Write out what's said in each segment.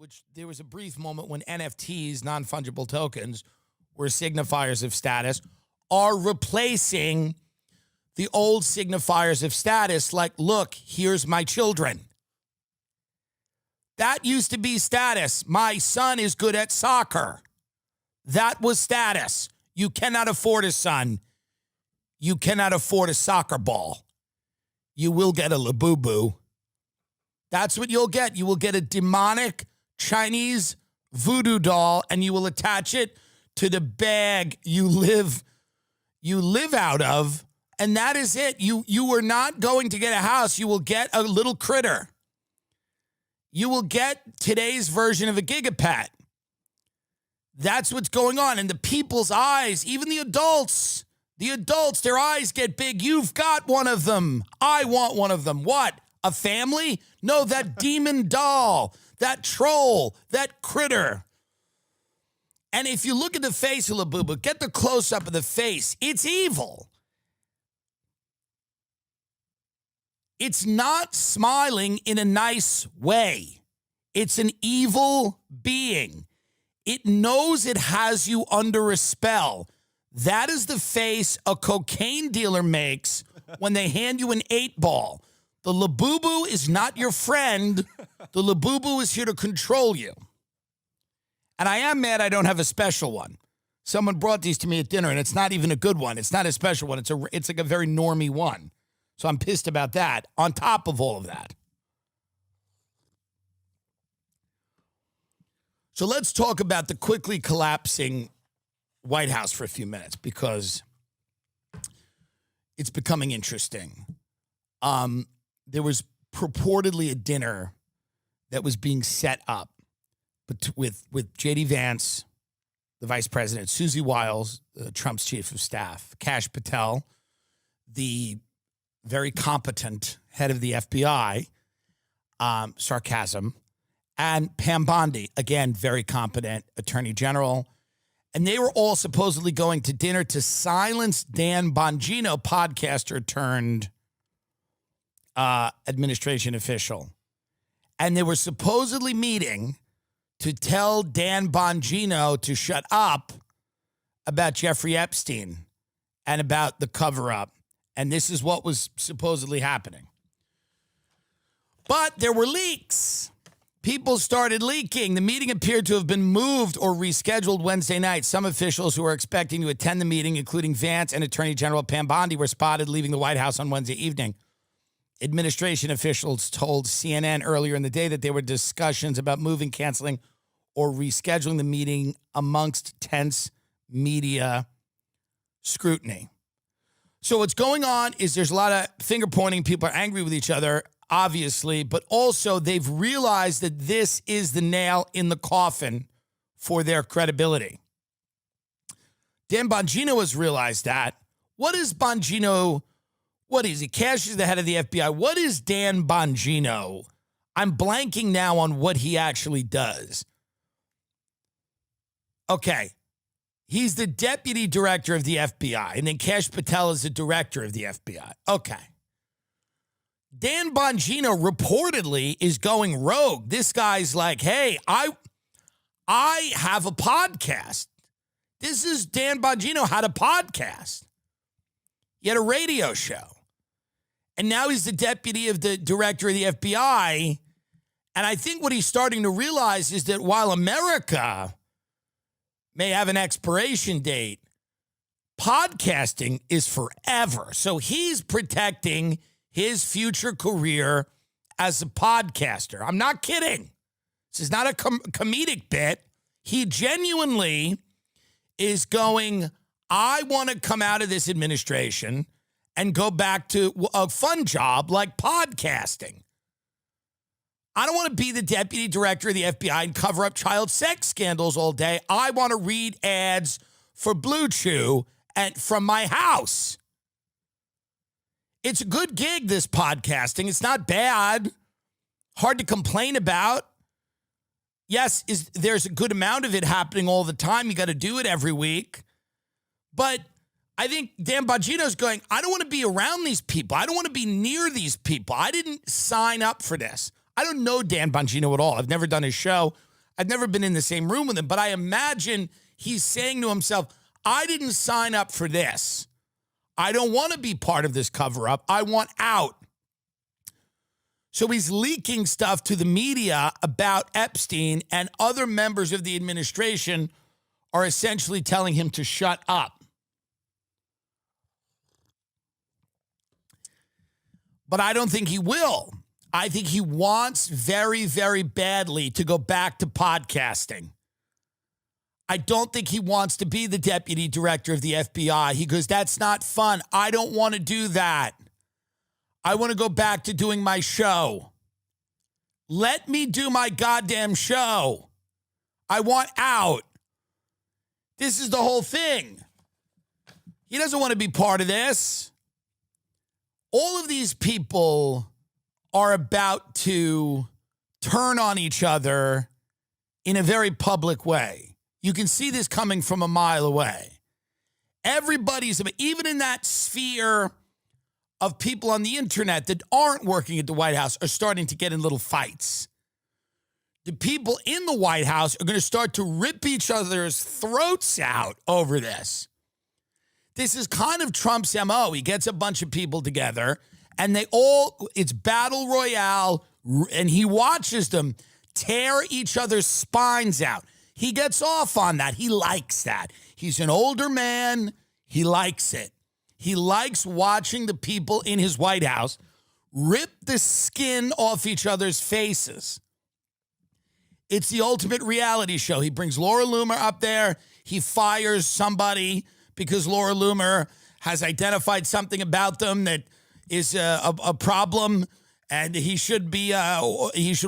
which there was a brief moment when NFTs, non-fungible tokens, were signifiers of status, are replacing the old signifiers of status, like, look, here's my children. That used to be status. My son is good at soccer. That was status. You cannot afford a son. You cannot afford a soccer ball. You will get a labubu. That's what you'll get. You will get a demonic Chinese voodoo doll, and you will attach it to the bag you live out of, and that is it. You are not going to get a house. You will get a little critter. You will get today's version of a gigapet. That's what's going on. And the people's eyes, even the adults, their eyes get big. You've got one of them. I want one of them. What? A family? No, that demon doll, that troll, that critter. And if you look at the face of Labubu, get the close-up of the face, it's evil. It's not smiling in a nice way. It's an evil being. It knows it has you under a spell. That is the face a cocaine dealer makes when they hand you an 8-ball. The Labubu is not your friend. The Labubu is here to control you. And I am mad I don't have a special one. Someone brought these to me at dinner, and it's not even a good one. It's not a special one. It's like a very normie one. So I'm pissed about that, on top of all of that. So let's talk about the quickly collapsing White House for a few minutes, because it's becoming interesting. There was purportedly a dinner that was being set up with J.D. Vance, the vice president, Susie Wiles, Trump's chief of staff, Kash Patel, the very competent head of the FBI, sarcasm, and Pam Bondi, again, very competent attorney general. And they were all supposedly going to dinner to silence Dan Bongino, podcaster turned administration official. And they were supposedly meeting to tell Dan Bongino to shut up about Jeffrey Epstein and about the cover-up. And this is what was supposedly happening. But there were leaks. People started leaking. The meeting appeared to have been moved or rescheduled Wednesday night. Some officials who were expecting to attend the meeting, including Vance and Attorney General Pam Bondi, were spotted leaving the White House on Wednesday evening. Administration officials told CNN earlier in the day that there were discussions about moving, canceling, or rescheduling the meeting amongst tense media scrutiny. So what's going on is there's a lot of finger pointing. People are angry with each other, obviously, but also they've realized that this is the nail in the coffin for their credibility. Dan Bongino has realized that. What is Bongino? What is he? Kash is the head of the FBI. What is Dan Bongino? I'm blanking now on what he actually does. Okay. He's the deputy director of the FBI, and then Kash Patel is the director of the FBI. Okay. Dan Bongino reportedly is going rogue. This guy's like, hey, I have a podcast. This is Dan Bongino had a podcast. He had a radio show. And now he's the deputy of the director of the FBI. And I think what he's starting to realize is that while America may have an expiration date, podcasting is forever. So he's protecting his future career as a podcaster. I'm not kidding. This is not a comedic bit. He genuinely is going, I want to come out of this administration and go back to a fun job like podcasting. I don't want to be the deputy director of the FBI and cover up child sex scandals all day. I want to read ads for Blue Chew and from my house. It's a good gig, this podcasting. It's not bad. Hard to complain about. Yes, there's a good amount of it happening all the time. You got to do it every week. But I think Dan Bongino's going, I don't want to be around these people. I don't want to be near these people. I didn't sign up for this. I don't know Dan Bongino at all. I've never done his show. I've never been in the same room with him, but I imagine he's saying to himself, I didn't sign up for this. I don't want to be part of this cover-up. I want out. So he's leaking stuff to the media about Epstein, and other members of the administration are essentially telling him to shut up. But I don't think he will. I think he wants very, very badly to go back to podcasting. I don't think he wants to be the deputy director of the FBI. He goes, that's not fun. I don't want to do that. I want to go back to doing my show. Let me do my goddamn show. I want out. This is the whole thing. He doesn't want to be part of this. All of these people are about to turn on each other in a very public way. You can see this coming from a mile away. Everybody's, even in that sphere of people on the internet that aren't working at the White House, are starting to get in little fights. The people in the White House are going to start to rip each other's throats out over this. This is kind of Trump's MO. He gets a bunch of people together, and it's battle royale, and he watches them tear each other's spines out. He gets off on that. He likes that. He's an older man. He likes it. He likes watching the people in his White House rip the skin off each other's faces. It's the ultimate reality show. He brings Laura Loomer up there. He fires somebody because Laura Loomer has identified something about them that is a problem, and he should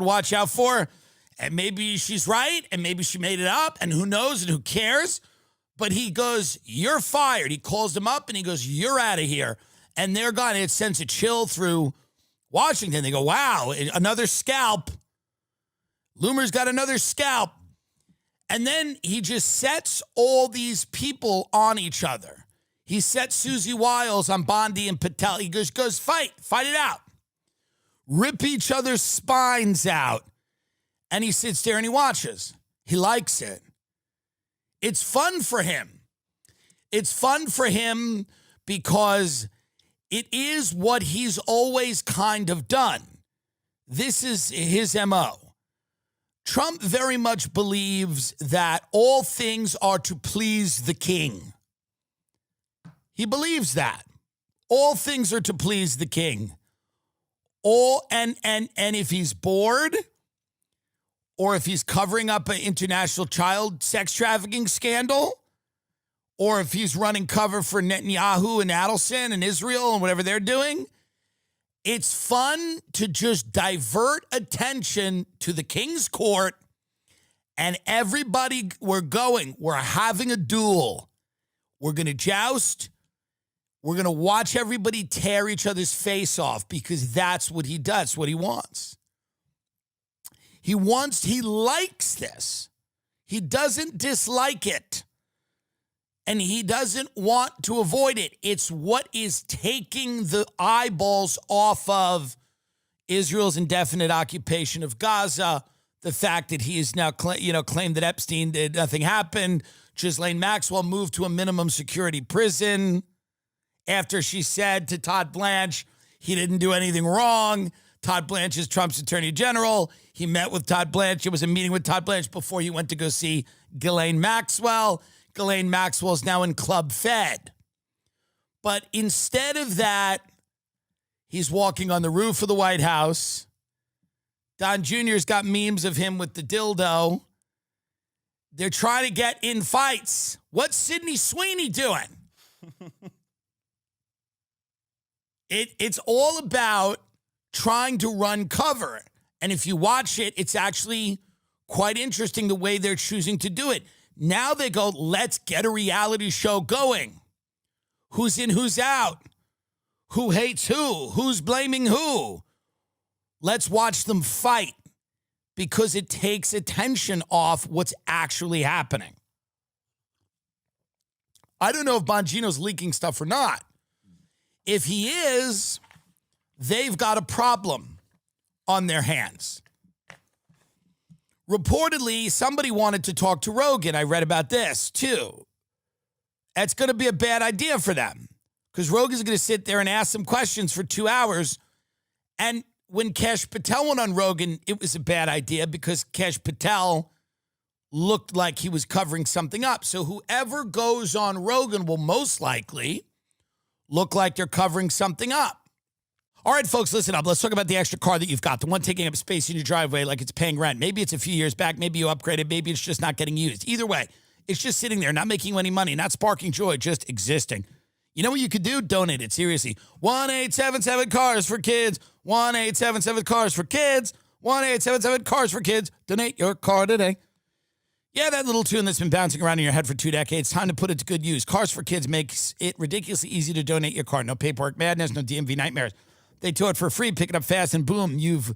watch out for. And maybe she's right, and maybe she made it up, and who knows, and who cares? But he goes, you're fired. He calls them up, and he goes, you're out of here. And they're gone. It sends a chill through Washington. They go, wow, another scalp. Loomer's got another scalp. And then he just sets all these people on each other. He sets Susie Wiles on Bondi and Patel. He goes, fight it out. Rip each other's spines out. And he sits there and he watches. He likes it. It's fun for him. It's fun for him because it is what he's always kind of done. This is his MO. Trump very much believes that all things are to please the king. He believes that. All things are to please the king. And if he's bored, or if he's covering up an international child sex trafficking scandal, or if he's running cover for Netanyahu and Adelson and Israel and whatever they're doing, it's fun to just divert attention to the king's court, and everybody, we're having a duel. We're going to joust. We're going to watch everybody tear each other's face off because that's what he does, what he wants. He likes this. He doesn't dislike it. And he doesn't want to avoid it. It's what is taking the eyeballs off of Israel's indefinite occupation of Gaza, the fact that he has now claimed that Epstein did nothing happened. Ghislaine Maxwell moved to a minimum security prison after she said to Todd Blanche he didn't do anything wrong. Todd Blanche is Trump's attorney general. He met with Todd Blanche. It was a meeting with Todd Blanche before he went to go see Ghislaine Maxwell. Ghislaine Maxwell is now in Club Fed. But instead of that, he's walking on the roof of the White House. Don Jr.'s got memes of him with the dildo. They're trying to get in fights. What's Sydney Sweeney doing? It's all about trying to run cover. And if you watch it, it's actually quite interesting the way they're choosing to do it. Now they go, let's get a reality show going. Who's in, who's out? Who hates who? Who's blaming who? Let's watch them fight because it takes attention off what's actually happening. I don't know if Bongino's leaking stuff or not. If he is, they've got a problem on their hands. Reportedly, somebody wanted to talk to Rogan. I read about this, too. That's going to be a bad idea for them because Rogan's going to sit there and ask some questions for 2 hours. And when Kash Patel went on Rogan, it was a bad idea because Kash Patel looked like he was covering something up. So whoever goes on Rogan will most likely look like they're covering something up. All right, folks, listen up. Let's talk about the extra car that you've got, the one taking up space in your driveway like it's paying rent. Maybe it's a few years back. Maybe you upgraded. Maybe it's just not getting used. Either way, it's just sitting there, not making any money, not sparking joy, just existing. You know what you could do? Donate it, seriously. 1-877-CARS for kids. 1-877-CARS for kids. 1-877-CARS for kids. Donate your car today. Yeah, that little tune that's been bouncing around in your head for 2 decades, time to put it to good use. Cars for Kids makes it ridiculously easy to donate your car. No paperwork madness, no DMV nightmares. They tow it for free, pick it up fast, and boom, you've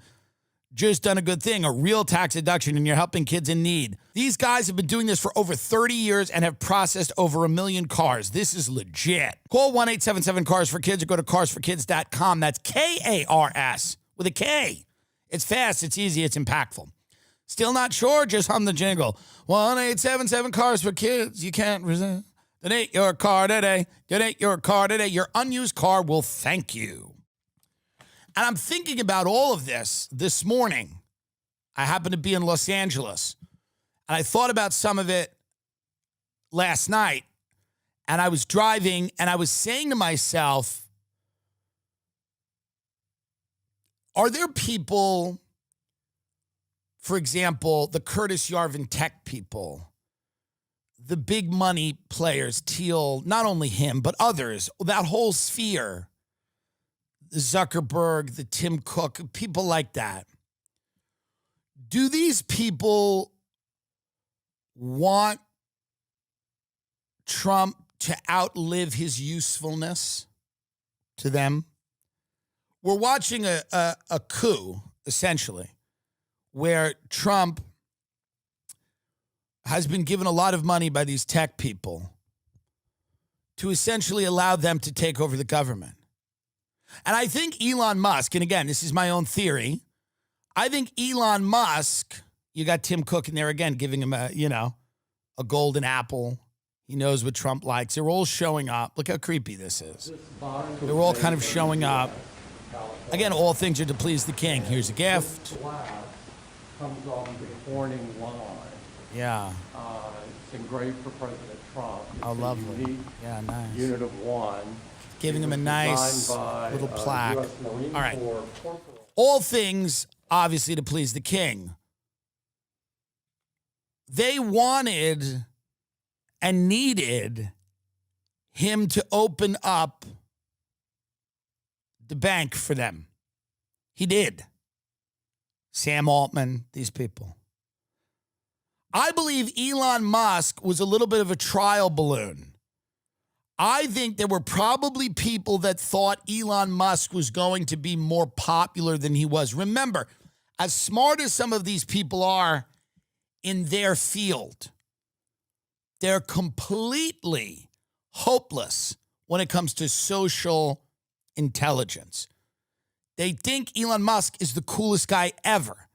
just done a good thing, a real tax deduction, and you're helping kids in need. These guys have been doing this for over 30 years and have processed over 1 million cars. This is legit. Call 1-877-CARS for Kids or go to carsforkids.com. That's K-A-R-S with a K. It's fast, it's easy, it's impactful. Still not sure? Just hum the jingle. 1-877-CARS for Kids. You can't resist. Donate your car today. Donate your car today. Your unused car will thank you. And I'm thinking about all of this morning. I happened to be in Los Angeles, and I thought about some of it last night, and I was driving, and I was saying to myself, are there people, for example, the Curtis Yarvin tech people, the big money players, Thiel, not only him, but others, that whole sphere, the Zuckerberg, the Tim Cook, people like that. Do these people want Trump to outlive his usefulness to them? We're watching a coup, essentially, where Trump has been given a lot of money by these tech people to essentially allow them to take over the government. And I think Elon Musk, and again, this is my own theory, I think Elon Musk, you got Tim Cook in there again, giving him a golden apple. He knows what Trump likes. They're all showing up. Look how creepy this is. They're all kind of showing up. Again, all things are to please the king. Here's a gift. Comes on the Corning line. Yeah. It's engraved for President Trump. Oh, lovely. Unique yeah, nice. Unit of one. Giving him a nice by, little plaque. All right. All things, obviously, to please the king. They wanted and needed him to open up the bank for them. He did. Sam Altman, these people. I believe Elon Musk was a little bit of a trial balloon. I think there were probably people that thought Elon Musk was going to be more popular than he was. Remember, as smart as some of these people are in their field, they're completely hopeless when it comes to social intelligence. They think Elon Musk is the coolest guy ever.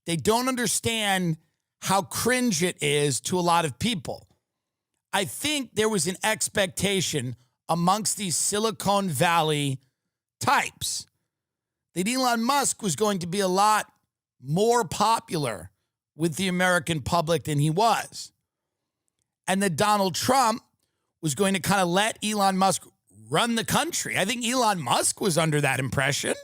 They don't understand how cringe it is to a lot of people. I think there was an expectation amongst these Silicon Valley types that Elon Musk was going to be a lot more popular with the American public than he was. And that Donald Trump was going to kind of let Elon Musk run the country. I think Elon Musk was under that impression.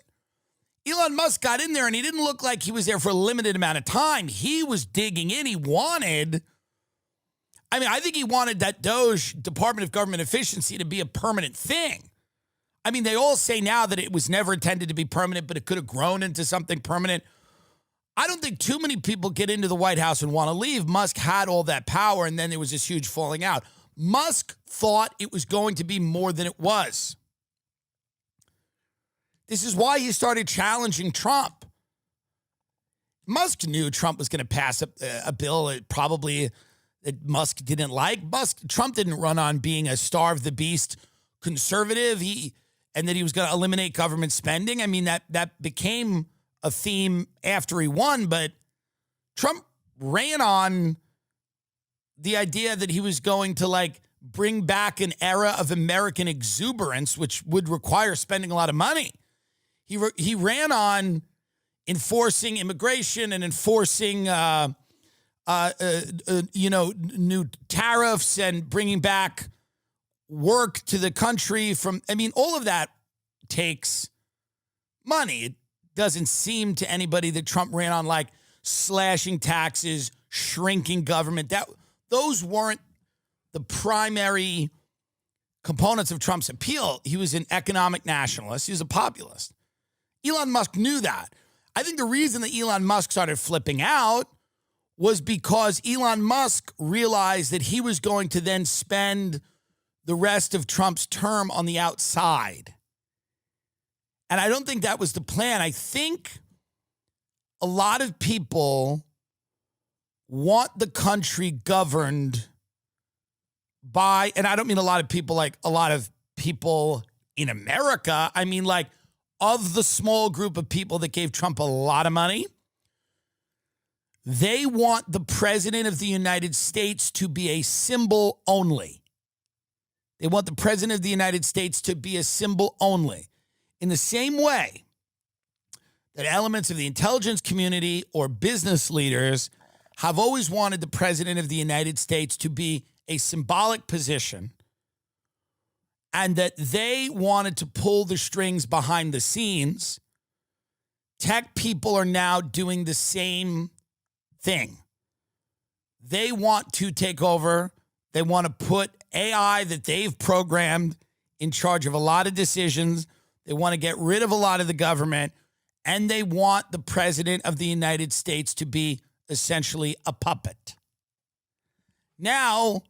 Elon Musk got in there and he didn't look like he was there for a limited amount of time. He was digging in. I think he wanted that DOGE, Department of Government Efficiency, to be a permanent thing. I mean, they all say now that it was never intended to be permanent, but it could have grown into something permanent. I don't think too many people get into the White House and want to leave. Musk had all that power, and then there was this huge falling out. Musk thought it was going to be more than it was. This is why he started challenging Trump. Musk knew Trump was going to pass a bill that Musk didn't like. Trump didn't run on being a starve the beast conservative, and that he was going to eliminate government spending. I mean, that became a theme after he won, but Trump ran on the idea that he was going to like bring back an era of American exuberance, which would require spending a lot of money. He ran on enforcing immigration and enforcing, new tariffs and bringing back work to the country all of that takes money. It doesn't seem to anybody that Trump ran on like slashing taxes, shrinking government. Those weren't the primary components of Trump's appeal. He was an economic nationalist. He was a populist. Elon Musk knew that. I think the reason that Elon Musk started flipping out was because Elon Musk realized that he was going to then spend the rest of Trump's term on the outside. And I don't think that was the plan. I think a lot of people want the country governed by, and I don't mean a lot of people like a lot of people in America. I mean like of the small group of people that gave Trump a lot of money. They want the president of the United States to be a symbol only. They want the president of the United States to be a symbol only. In the same way that elements of the intelligence community or business leaders have always wanted the president of the United States to be a symbolic position, and that they wanted to pull the strings behind the scenes, tech people are now doing the same thing. They want to take over. They want to put AI that they've programmed in charge of a lot of decisions. They want to get rid of a lot of the government, and they want the president of the United States to be essentially a puppet. Now,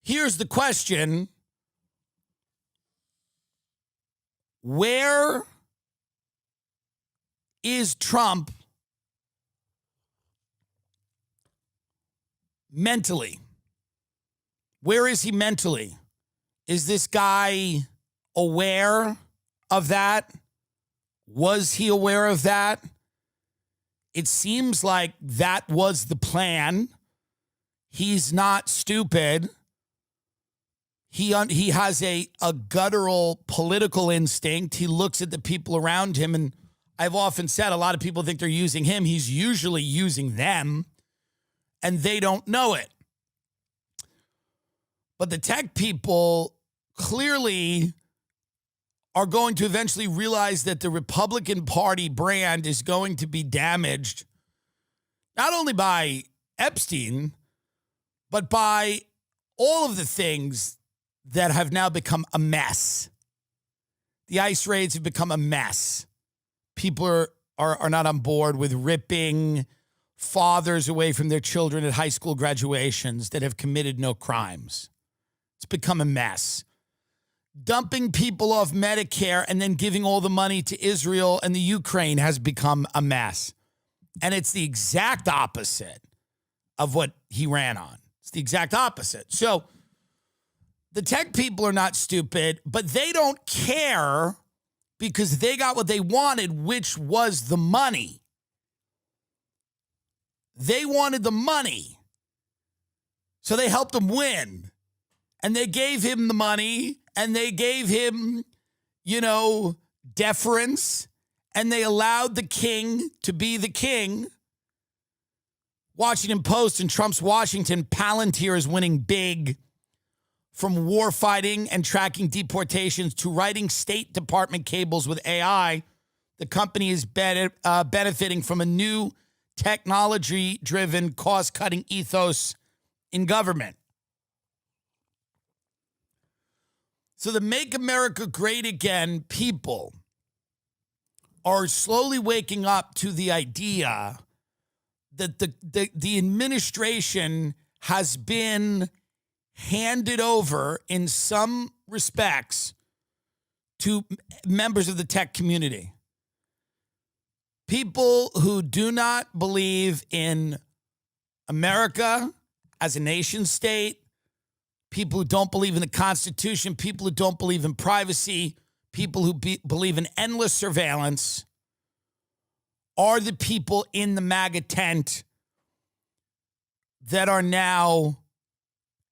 here's the question. Where is Trump mentally? Where is he mentally? Is this guy aware of that? Was he aware of that? It seems like that was the plan. He's not stupid. He has a guttural political instinct. He looks at the people around him, and I've often said a lot of people think they're using him. He's usually using them, and they don't know it. But the tech people clearly are going to eventually realize that the Republican Party brand is going to be damaged, not only by Epstein, but by all of the things that have now become a mess. The ICE raids have become a mess. People are not on board with ripping fathers away from their children at high school graduations that have committed no crimes. It's become a mess. Dumping people off Medicare and then giving all the money to Israel and the Ukraine has become a mess. And it's the exact opposite of what he ran on. It's the exact opposite. So the tech people are not stupid, but they don't care because they got what they wanted, which was the money. They wanted the money. So they helped him win. And they gave him the money, and they gave him, deference, and they allowed the king to be the king. Washington Post and Trump's Washington, Palantir is winning big, from war fighting and tracking deportations to writing State Department cables with AI. The company is benefiting from a new technology-driven, cost-cutting ethos in government. So the Make America Great Again people are slowly waking up to the idea that the administration has been handed over in some respects to members of the tech community. People who do not believe in America as a nation state, people who don't believe in the Constitution, people who don't believe in privacy, people who believe in endless surveillance are the people in the MAGA tent that are now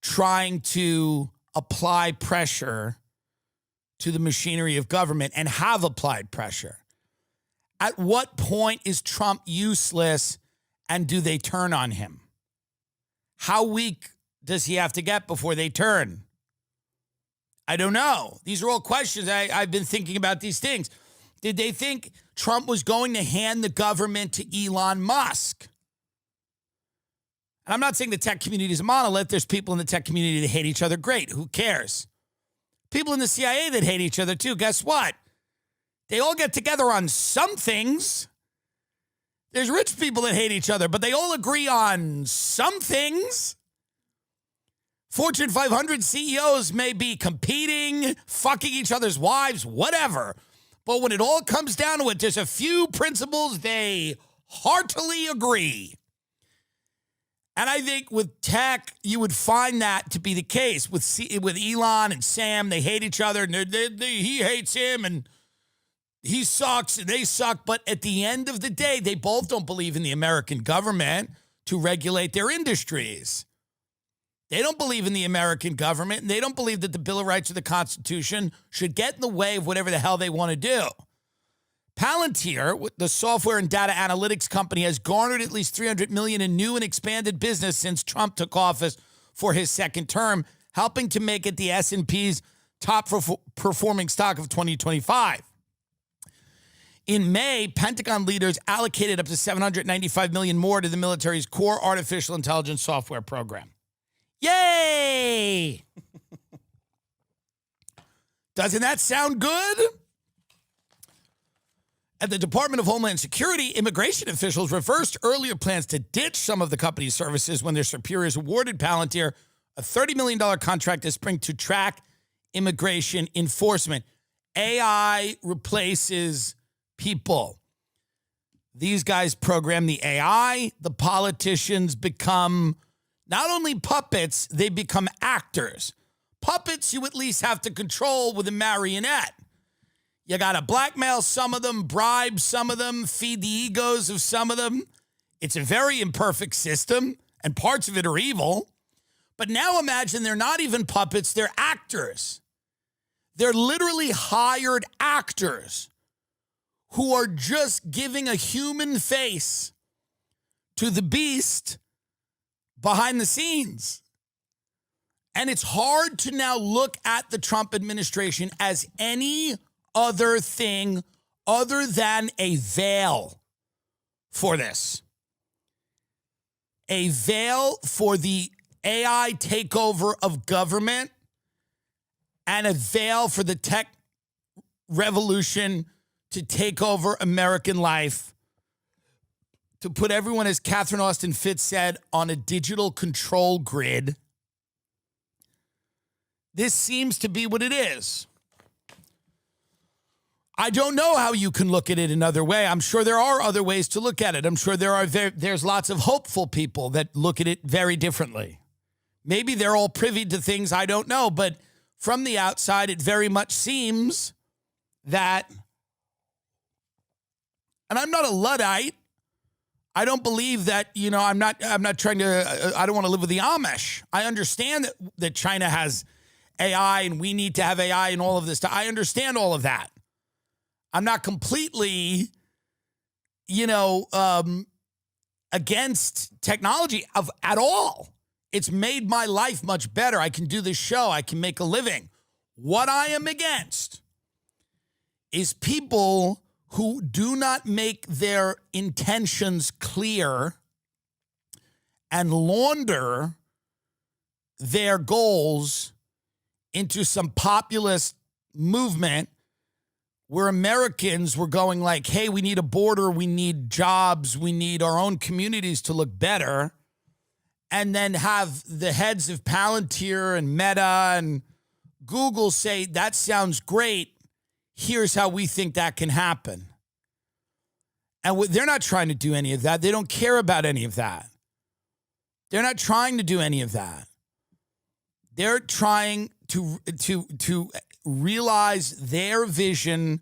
trying to apply pressure to the machinery of government and have applied pressure. At what point is Trump useless and do they turn on him? How weak does he have to get before they turn? I don't know. These are all questions. I've been thinking about these things. Did they think Trump was going to hand the government to Elon Musk? And I'm not saying the tech community is a monolith. There's people in the tech community that hate each other. Great. Who cares? People in the CIA that hate each other too. Guess what? They all get together on some things. There's rich people that hate each other, but they all agree on some things. Fortune 500 CEOs may be competing, fucking each other's wives, whatever. But when it all comes down to it, there's a few principles they heartily agree. And I think with tech, you would find that to be the case. With Elon and Sam, they hate each other, and he hates him, and he sucks, and they suck. But at the end of the day, they both don't believe in the American government to regulate their industries. They don't believe in the American government, and they don't believe that the Bill of Rights or the Constitution should get in the way of whatever the hell they want to do. Palantir, the software and data analytics company, has garnered at least $300 million in new and expanded business since Trump took office for his second term, helping to make it the S&P's top performing stock of 2025. In May, Pentagon leaders allocated up to $795 million more to the military's core artificial intelligence software program. Yay! Doesn't that sound good? At the Department of Homeland Security, immigration officials reversed earlier plans to ditch some of the company's services when their superiors awarded Palantir a $30 million contract this spring to track immigration enforcement. AI replaces people. These guys program the AI. The politicians become not only puppets, they become actors. Puppets you at least have to control with a marionette. You got to blackmail some of them, bribe some of them, feed the egos of some of them. It's a very imperfect system, and parts of it are evil. But now imagine they're not even puppets, they're actors. They're literally hired actors who are just giving a human face to the beast behind the scenes. And it's hard to now look at the Trump administration as any other thing other than a veil for this. A veil for the AI takeover of government and a veil for the tech revolution to take over American life, to put everyone, as Catherine Austin Fitts said, on a digital control grid. This seems to be what it is. I don't know how you can look at it another way. I'm sure there are other ways to look at it. I'm sure there's lots of hopeful people that look at it very differently. Maybe they're all privy to things I don't know, but from the outside, it very much seems that, and I'm not a Luddite. I don't believe that, I'm not trying to, I don't want to live with the Amish. I understand that China has AI and we need to have AI and all of this stuff. I understand all of that. I'm not completely, against technology at all. It's made my life much better. I can do this show. I can make a living. What I am against is people who do not make their intentions clear and launder their goals into some populist movement where Americans were going like, hey, we need a border, we need jobs, we need our own communities to look better, and then have the heads of Palantir and Meta and Google say, that sounds great, here's how we think that can happen. And they're not trying to do any of that. They don't care about any of that. They're not trying to do any of that. They're trying to realize their vision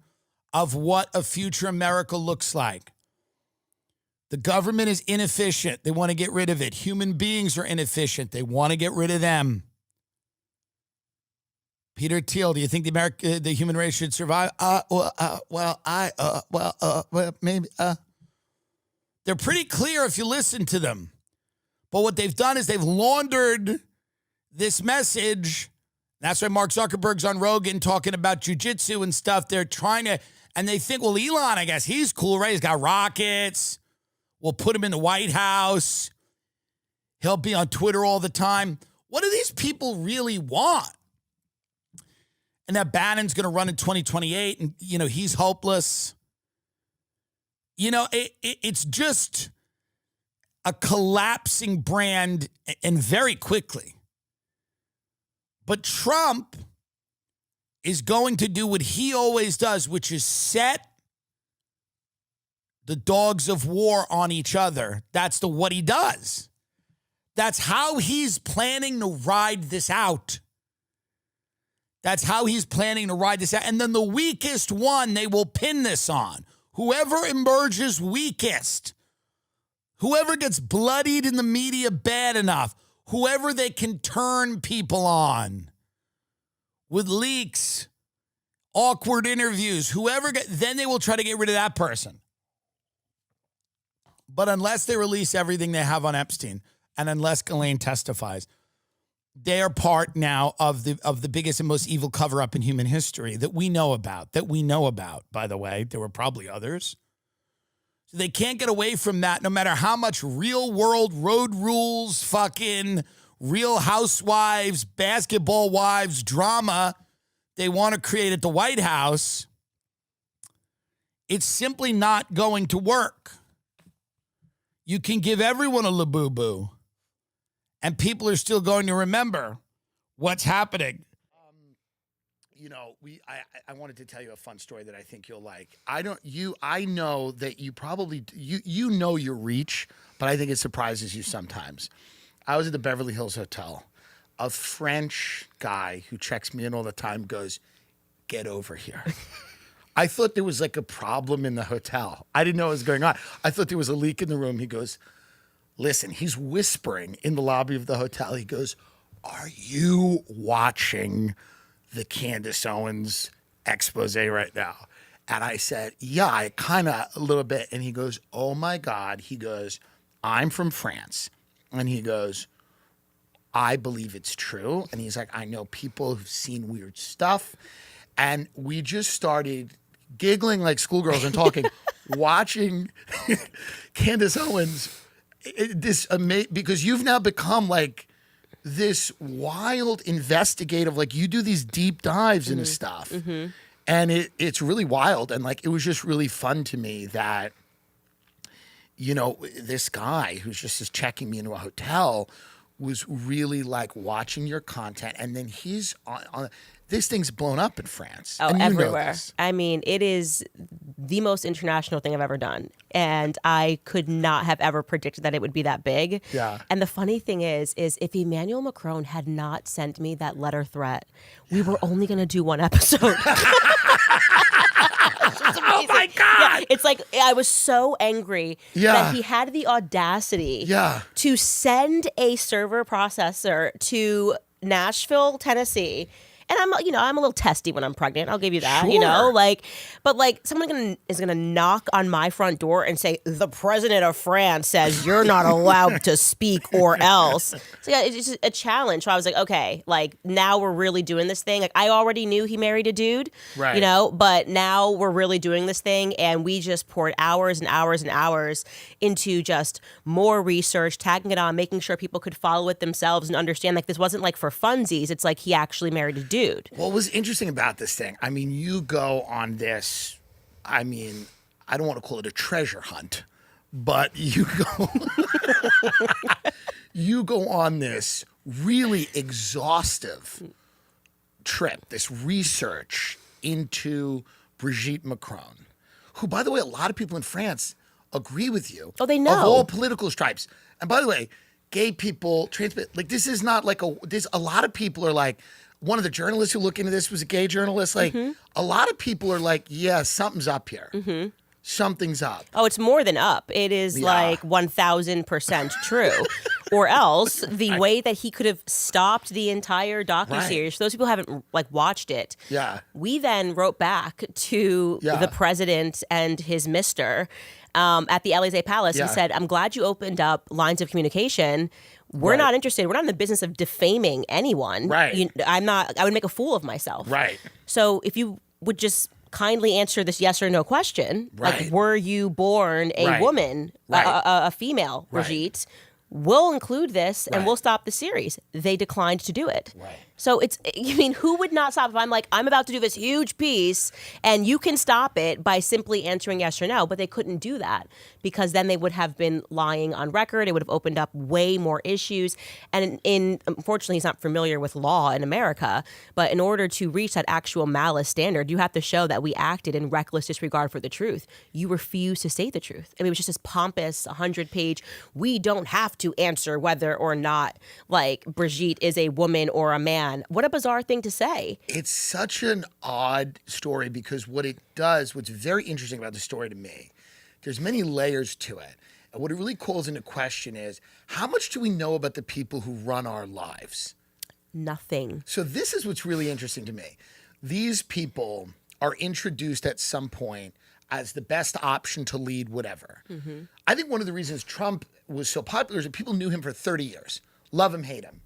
of what a future America looks like. The government is inefficient. They want to get rid of it. Human beings are inefficient. They want to get rid of them. Peter Thiel, do you think the human race should survive? Maybe. They're pretty clear if you listen to them. But what they've done is they've laundered this message. That's why Mark Zuckerberg's on Rogan talking about jujitsu and stuff. They're trying to, and they think, well, Elon, I guess he's cool, right? He's got rockets. We'll put him in the White House. He'll be on Twitter all the time. What do these people really want? And that Bannon's going to run in 2028, and, he's hopeless. It's just a collapsing brand, and very quickly. But Trump is going to do what he always does, which is set the dogs of war on each other. That's what he does. That's how he's planning to ride this out. That's how he's planning to ride this out. And then the weakest one they will pin this on. Whoever emerges weakest, whoever gets bloodied in the media bad enough, whoever they can turn people on with leaks, awkward interviews, then they will try to get rid of that person. But unless they release everything they have on Epstein, and unless Ghislaine testifies, they are part now of the biggest and most evil cover-up in human history that we know about, by the way. There were probably others. So they can't get away from that no matter how much real-world road rules, fucking Real Housewives, basketball wives drama they want to create at the White House. It's simply not going to work. You can give everyone a labubu, and people are still going to remember what's happening. I wanted to tell you a fun story that I think you'll like. I know that you probably, you know your reach, but I think it surprises you sometimes. I was at the Beverly Hills Hotel. A French guy who checks me in all the time goes, "Get over here." I thought there was like a problem in the hotel. I didn't know what was going on. I thought there was a leak in the room. He goes, listen, he's whispering in the lobby of the hotel. He goes, "Are you watching the Candace Owens expose right now?" And I said, "Yeah, I kind of a little bit." And he goes, "Oh my God." He goes, "I'm from France." And he goes, "I believe it's true." And he's like, "I know people who've seen weird stuff." And we just started giggling like schoolgirls and talking, watching Candace Owens. Because you've now become like this wild investigative, like you do these deep dives into stuff. Mm-hmm. And it's really wild. And like, it was just really fun to me that, this guy who's just checking me into a hotel was really like watching your content. And then he's on this thing's blown up in France. Oh, everywhere. I mean, it is the most international thing I've ever done. And I could not have ever predicted that it would be that big. Yeah. And the funny thing is if Emmanuel Macron had not sent me that letter threat, we were only going to do one episode. Oh my God. Yeah, it's like I was so angry that he had the audacity to send a server processor to Nashville, Tennessee. And I'm a little testy when I'm pregnant. I'll give you that, Sure. But someone is gonna knock on my front door and say, "The president of France says you're not allowed to speak or else." So yeah, it's just a challenge. So I was like, okay, now we're really doing this thing. Like I already knew he married a dude, right? But now we're really doing this thing, and we just poured hours and hours and hours into just more research, tagging it on, making sure people could follow it themselves and understand this wasn't for funsies. It's like he actually married a dude. What was interesting about this thing, I mean, you go on this, I don't want to call it a treasure hunt, but you go on this really exhaustive trip, this research into Brigitte Macron, who, by the way, a lot of people in France agree with you. Oh, they know. Of all political stripes. And by the way, gay people, trans, this is not a lot of people are like, one of the journalists who looked into this was a gay journalist. A lot of people are like, yeah, something's up here. Mm-hmm. something's up. Oh, it's more than up. It is like 1,000% true. Or else the way that he could have stopped the entire docuseries, for those people who haven't like watched it, we then wrote back to the president and his mister at the Elysee Palace and said, I'm glad you opened up lines of communication. We're not interested. We're not in the business of defaming anyone. Right. I would make a fool of myself. Right. So if you would just kindly answer this yes or no question, like, were you born a woman, a female, Brigitte? We'll include this and we'll stop the series. They declined to do it. Right. So who would not stop if I'm like, I'm about to do this huge piece and you can stop it by simply answering yes or no, but they couldn't do that because then they would have been lying on record. It would have opened up way more issues. And unfortunately, he's not familiar with law in America, but in order to reach that actual malice standard, you have to show that we acted in reckless disregard for the truth. You refuse to say the truth. I mean, it was just this pompous 100-page, we don't have to answer whether or not like Brigitte is a woman or a man. What a bizarre thing to say. It's such an odd story because what's very interesting about the story to me, there's many layers to it. And what it really calls into question is, how much do we know about the people who run our lives? Nothing. So this is what's really interesting to me. These people are introduced at some point as the best option to lead whatever. Mm-hmm. I think one of the reasons Trump was so popular is that people knew him for 30 years. Love him, hate him.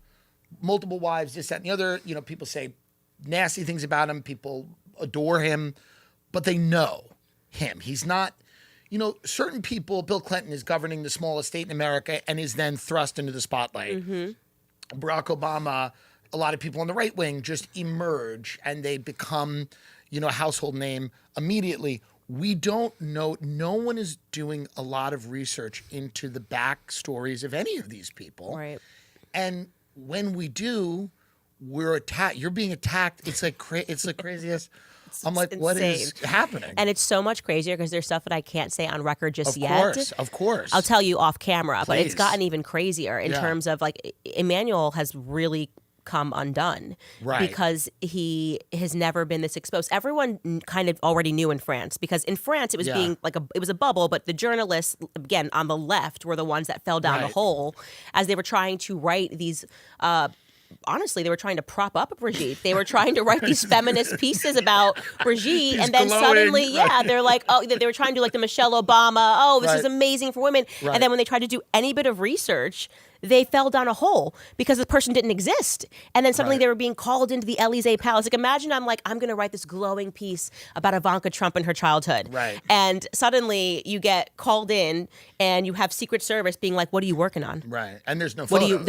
Multiple wives, this, that, and the other. You know, people say nasty things about him. People adore him, but they know him. He's not, certain people, Bill Clinton is governing the smallest state in America and is then thrust into the spotlight. Mm-hmm. Barack Obama, a lot of people on the right wing just emerge and they become, a household name immediately. We don't know. No one is doing a lot of research into the backstories of any of these people. Right. And when we do, we're attacked. You're being attacked. It's like it's the craziest. I'm like, what is happening? And it's so much crazier because there's stuff that I can't say on record just yet. Of course. I'll tell you off camera, Please. But it's gotten even crazier in terms of like Emmanuel has really come undone because he has never been this exposed. Everyone kind of already knew in France because in France it was being like it was a bubble, but the journalists again on the left were the ones that fell down the hole as they were trying to write these honestly, they were trying to prop up Brigitte. They were trying to write these feminist pieces about Brigitte, and then suddenly, they're like, they were trying to do like the Michelle Obama, this is amazing for women. And then when they tried to do any bit of research, they fell down a hole because the person didn't exist. And then suddenly they were being called into the Elysee Palace. Like, imagine I'm going to write this glowing piece about Ivanka Trump and her childhood. Right. And suddenly you get called in and you have Secret Service being like, what are you working on? Right. And there's no photos. You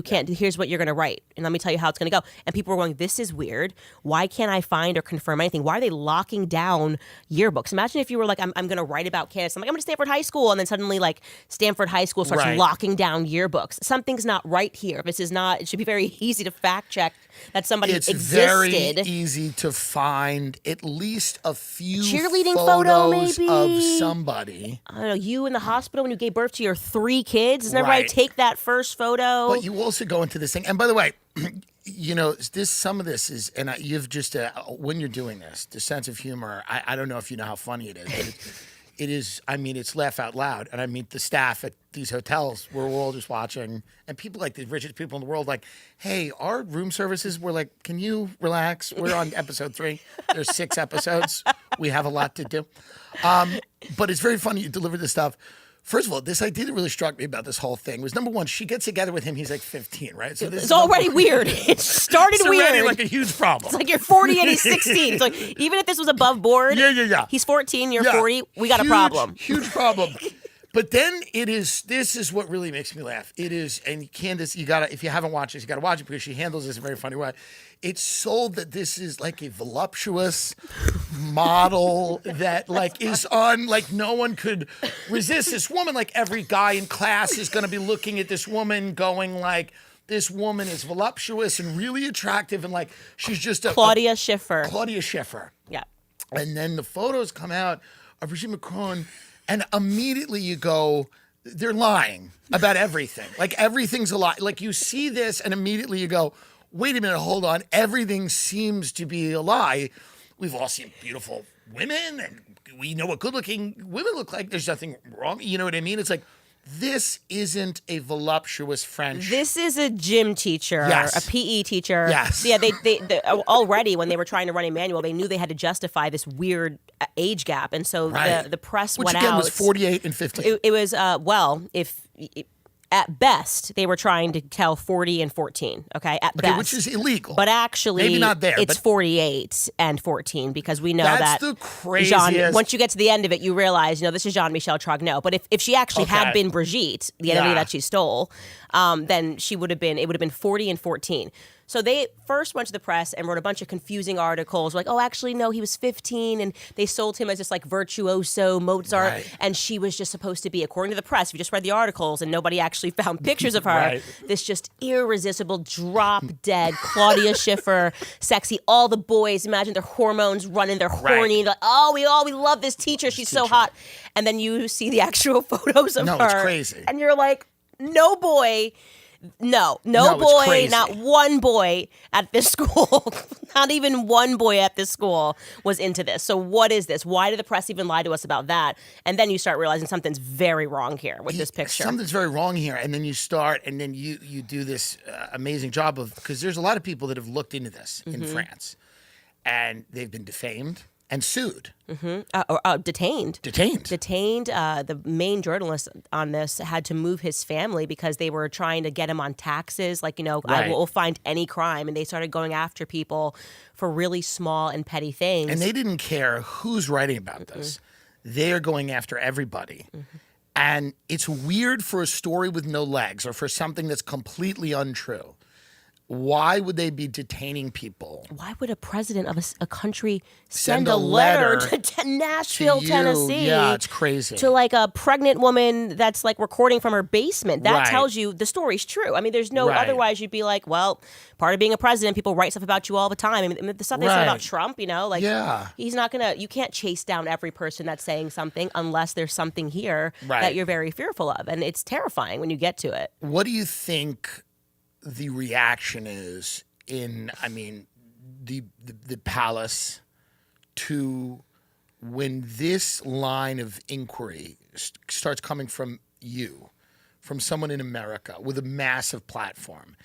can't, here's what you're going to write. And let me tell you how it's going to go. And people were going, this is weird. Why can't I find or confirm anything? Why are they locking down yearbooks? Imagine if you were like, I'm going to write about candidates. I'm like, I'm going to Stanford High School. And then suddenly like Stanford High School starts locking down yearbooks. Something's not right here. This is not, it should be very easy to fact check that somebody existed. It's very easy to find at least a few cheerleading photos photo, maybe, of somebody. I don't know, you in the hospital when you gave birth to your 3 kids. Doesn't everybody take that first photo? But you also go into this thing. And by the way, some of this is, and you've just, when you're doing this, the sense of humor, I don't know if you know how funny it is, but it is, it's laugh out loud. And I meet the staff at these hotels where we're all just watching, and people like the richest people in the world, like, hey, our room services, we're like, can you relax? We're on episode 3. There's 6 episodes. We have a lot to do. But it's very funny you deliver this stuff. First of all, this idea that really struck me about this whole thing was, number one, she gets together with him. He's like 15, right? So this it's already weird. It started it's weird. It's already like a huge problem. It's like you're 40 and he's 16. It's like, even if this was above board, he's 14, you're 40, we got a problem. Huge problem. But then this is what really makes me laugh. It is, and Candace, if you haven't watched this, you gotta watch it because she handles this in a very funny way. It's sold that this is like a voluptuous model that like is on, like no one could resist this woman. Like every guy in class is gonna be looking at this woman going like, this woman is voluptuous and really attractive and like she's just Claudia Schiffer. Yeah. And then the photos come out of Brigitte Macron. And immediately you go, they're lying about everything. Like everything's a lie. Like you see this and immediately you go, wait a minute, hold on. Everything seems to be a lie. We've all seen beautiful women and we know what good-looking women look like. There's nothing wrong. You know what I mean? It's like, this isn't a voluptuous French. This is a gym teacher, Yes. a PE teacher. Yes. Yeah, they already, when they were trying to run a manual, they knew they had to justify this weird age gap. And so Right. the press Which went again out. was 48 and 15. It was, at best, they were trying to tell 40 and 14, okay? At best. Which is illegal. But actually, Maybe not there, it's but 48 and 14 because we know that's that the craziest. once you get to the end of it, you realize, this is Jean-Michel Trogneau. But if she actually had Okay. been Brigitte, the identity Yeah. that she stole, then it would have been 40 and 14. So they first went to the press and wrote a bunch of confusing articles like, oh, actually, no, he was 15. And they sold him as this like virtuoso Mozart. Right. And she was just supposed to be, according to the press, if you just read the articles and nobody actually found pictures of her, Right. this just irresistible, drop dead Claudia Schiffer, sexy. All the boys, imagine their hormones running, they're horny. Like, oh, we love this teacher. She's so hot. And then you see the actual photos of her. No, it's crazy. And you're like, no boy. No, it's boy, crazy. not one boy at this school, not even one boy at this school was into this. So what is this? Why did the press even lie to us about that? And then you start realizing something's very wrong here with this picture. Something's very wrong here. And then you start, and then you do this amazing job of, because there's a lot of people that have looked into this in France, and they've been defamed and sued. Detained. Detained. The main journalist on this had to move his family because they were trying to get him on taxes. Like, I Right. will find any crime. And they started going after people for really small and petty things. And they didn't care who's writing about this. They are going after everybody. And it's weird for a story with no legs or for something that's completely untrue. Why would they be detaining people? Why would a president of a country Send send a a letter letter to Nashville, to you? Tennessee? Yeah, it's crazy. To like a pregnant woman that's like recording from her basement. That Right. tells you the story's true. I mean, there's no Right. otherwise you'd be like, well, part of being a president, people write stuff about you all the time. I mean, the stuff they say about Right. Trump, like Yeah. he's not you can't chase down every person that's saying something unless there's something here Right. that you're very fearful of. And it's terrifying when you get to it. What do you think the reaction is in, the palace to when this line of inquiry starts coming from you, from someone in America with a massive platform?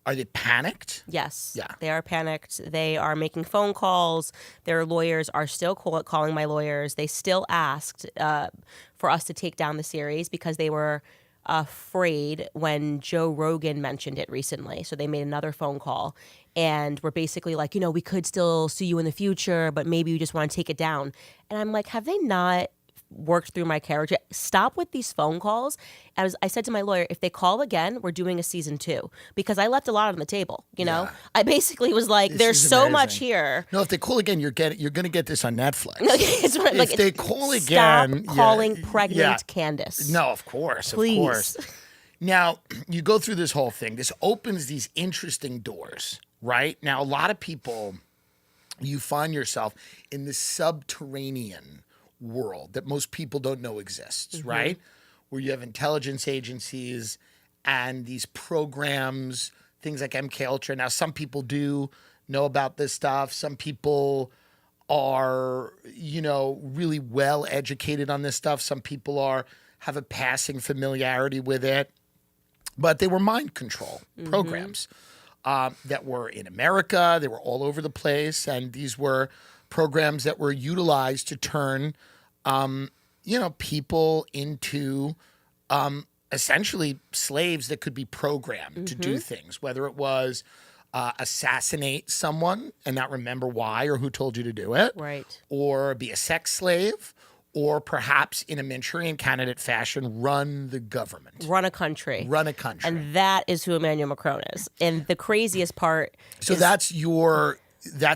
Are they panicked? Yes. Yeah. They are panicked. They are making phone calls. Their lawyers are still calling my lawyers. They still asked for us to take down the series because they were afraid when Joe Rogan mentioned it recently. So they made another phone call and were basically like, we could still sue you in the future, but maybe you just want to take it down. And I'm like, have they not worked through my character? Stop with these phone calls. I said to my lawyer, if they call again, we're doing a season 2 because I left a lot on the table. Yeah. I basically was like, This there's is so amazing. much here. No, if they call again, you're going to get this on Netflix. It's what- If they call stop again, calling yeah, pregnant yeah. Candace. No, of course, Please. of course. Now, you go through this whole thing. This opens these interesting doors, right? Now, a lot of people, you find yourself in this subterranean world that most people don't know exists, right? Where you have intelligence agencies and these programs, things like MK Ultra. Now, some people do know about this stuff. Some people are, really well educated on this stuff. Some people have a passing familiarity with it. But they were mind control programs that were in America. They were all over the place. And these were programs that were utilized to turn, people into essentially slaves that could be programmed to do things, whether it was assassinate someone and not remember why or who told you to do it. Right. Or be a sex slave. Or perhaps in a Manchurian candidate fashion, run the government. Run a country. Run a country. And that is who Emmanuel Macron is. And the craziest part So is that's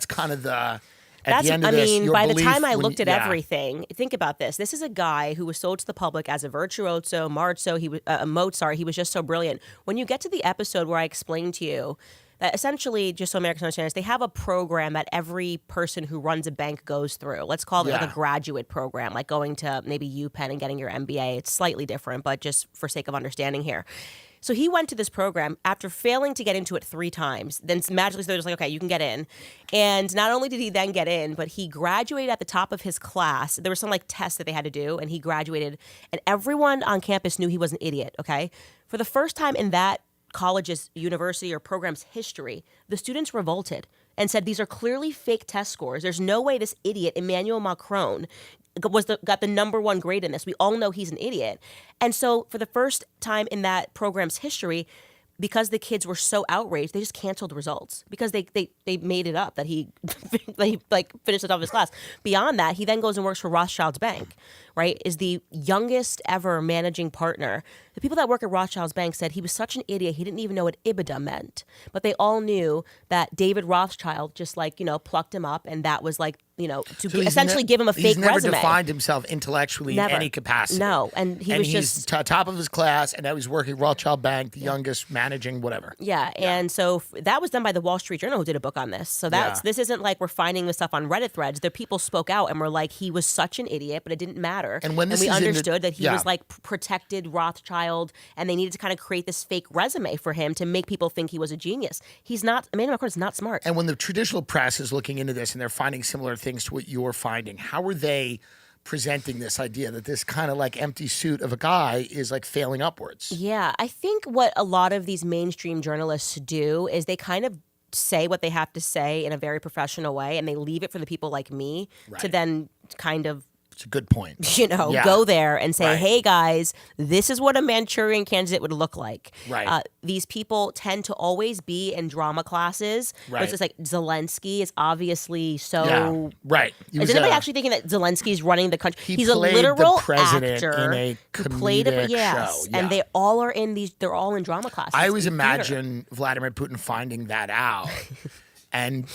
kind of the, at the end of this, your by the belief time I when looked you- at yeah. everything, think about this. This is a guy who was sold to the public as a virtuoso, Mozart. He was just so brilliant. When you get to the episode where I explained to you that essentially, just so Americans understand this, they have a program that every person who runs a bank goes through. Let's call it like Yeah. a graduate program, like going to maybe UPenn and getting your MBA. It's slightly different, but just for sake of understanding here. So he went to this program after failing to get into it 3 times. Then magically they're just like, okay, you can get in. And not only did he then get in, but he graduated at the top of his class. There was some like test that they had to do, and he graduated. And everyone on campus knew he was an idiot, okay? For the first time in that college's, university, or program's history, the students revolted and said, these are clearly fake test scores. There's no way this idiot, Emmanuel Macron, got the number 1 grade in this. We all know he's an idiot. And so for the first time in that program's history, because the kids were so outraged, they just canceled results because they made it up that he like finished the top of his class. Beyond that, he then goes and works for Rothschild's Bank, right? Is the youngest ever managing partner. The people that work at Rothschild's Bank said he was such an idiot, he didn't even know what EBITDA meant. But they all knew that David Rothschild just plucked him up, and that was essentially give him a fake resume. He's never defined himself intellectually in any capacity. No, and he's just top of his class, and now he's working at Rothschild Bank, the youngest, managing whatever. Yeah, and so that was done by the Wall Street Journal, who did a book on this. So this isn't like we're finding this stuff on Reddit threads. The people spoke out and were like, he was such an idiot, but it didn't matter. And we understood that he was like protected Rothschild, and they needed to kind of create this fake resume for him to make people think he was a genius. He's not. Emmanuel Macron is not smart. And when the traditional press is looking into this and they're finding similar things to what you're finding, how are they presenting this idea that this kind of like empty suit of a guy is like failing upwards? Yeah, I think what a lot of these mainstream journalists do is they kind of say what they have to say in a very professional way, and they leave it for the people like me to then kind of, it's a good point, go there and say, hey guys, this is what a Manchurian candidate would look like. Right. These people tend to always be in drama classes. Right. It's just like Zelensky is obviously so. Yeah. Right. Is anybody actually thinking that Zelensky's running the country? He's a played literal the president actor in a who played it. show. Yeah. And they all are in these. They're all in drama classes. I always imagine Vladimir Putin finding that out. And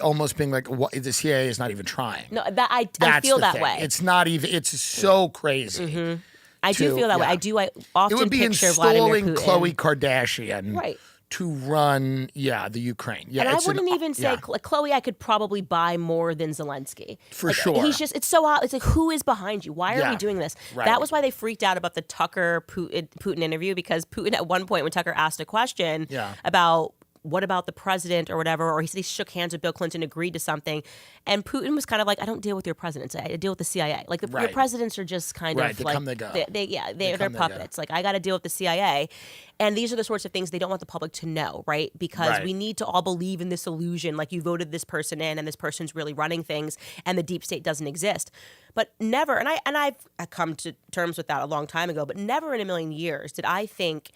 almost being like, what, the CIA is not even trying. No, I feel that way. It's not even. It's so crazy. Mm-hmm. I do feel that way. I often it would be picture Vladimir Putin. Khloe Kardashian to run, the Ukraine. Yeah, and I wouldn't even say Khloe. I could probably buy more than Zelensky for sure. He's just. It's so odd. It's like, who is behind you? Why are we doing this? Right. That was why they freaked out about the Tucker Putin interview, because Putin at one point when Tucker asked a question about, what about the president or whatever? Or he said he shook hands with Bill Clinton, agreed to something. And Putin was kind of like, I don't deal with your presidents. I deal with the CIA. Like, your presidents are just kind of they like, come, they go. They're puppets. Like, I got to deal with the CIA. And these are the sorts of things they don't want the public to know, right? Because we need to all believe in this illusion, like you voted this person in and this person's really running things and the deep state doesn't exist. But never, and I've come to terms with that a long time ago, but never in a million years did I think,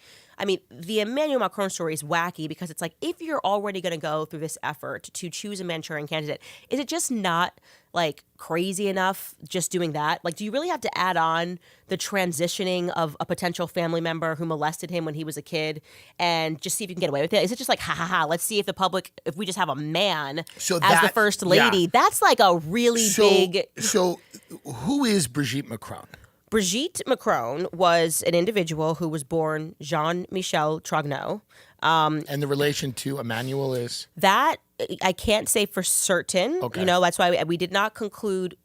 the Emmanuel Macron story is wacky because it's like, if you're already going to go through this effort to choose a Manchurian candidate, is it just not like crazy enough just doing that? Like, do you really have to add on the transitioning of a potential family member who molested him when he was a kid and just see if you can get away with it? Is it just like, let's see if if we just have a man as the first lady? That's like a really big. So who is Brigitte Macron? Brigitte Macron was an individual who was born Jean-Michel Trogneau. And the relation to Emmanuel is? That I can't say for certain. Okay. That's why we did not conclude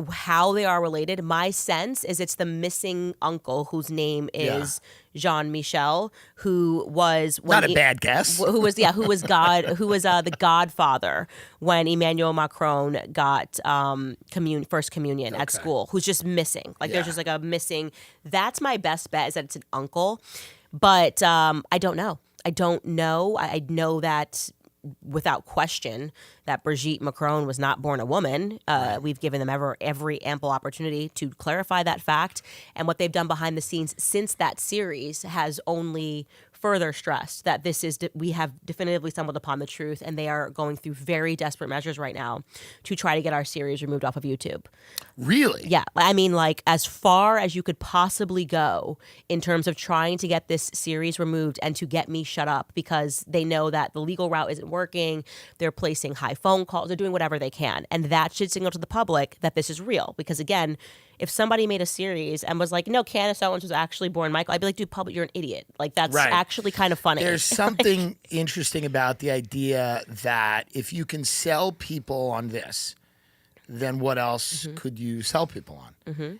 how they are related. My sense is it's the missing uncle whose name is Jean-Michel, who was not a bad guess. Who was the godfather when Emmanuel Macron got first communion at school. Who's just missing. Like there's just like a missing. That's my best bet, is that it's an uncle, but I don't know. I know that without question that Brigitte Macron was not born a woman. We've given them every ample opportunity to clarify that fact. And what they've done behind the scenes since that series has only further stressed that we have definitively stumbled upon the truth, and they are going through very desperate measures right now to try to get our series removed off of YouTube. Really? Yeah. Like as far as you could possibly go in terms of trying to get this series removed and to get me shut up, because they know that the legal route isn't working. They're placing high phone calls. They're doing whatever they can. And that should signal to the public that this is real. Because again, if somebody made a series and was like, no, Candace Owens was actually born Michael, I'd be like, dude, public, you're an idiot. Like, that's actually kind of funny. There's something interesting about the idea that if you can sell people on this, then what else could you sell people on? Mm-hmm.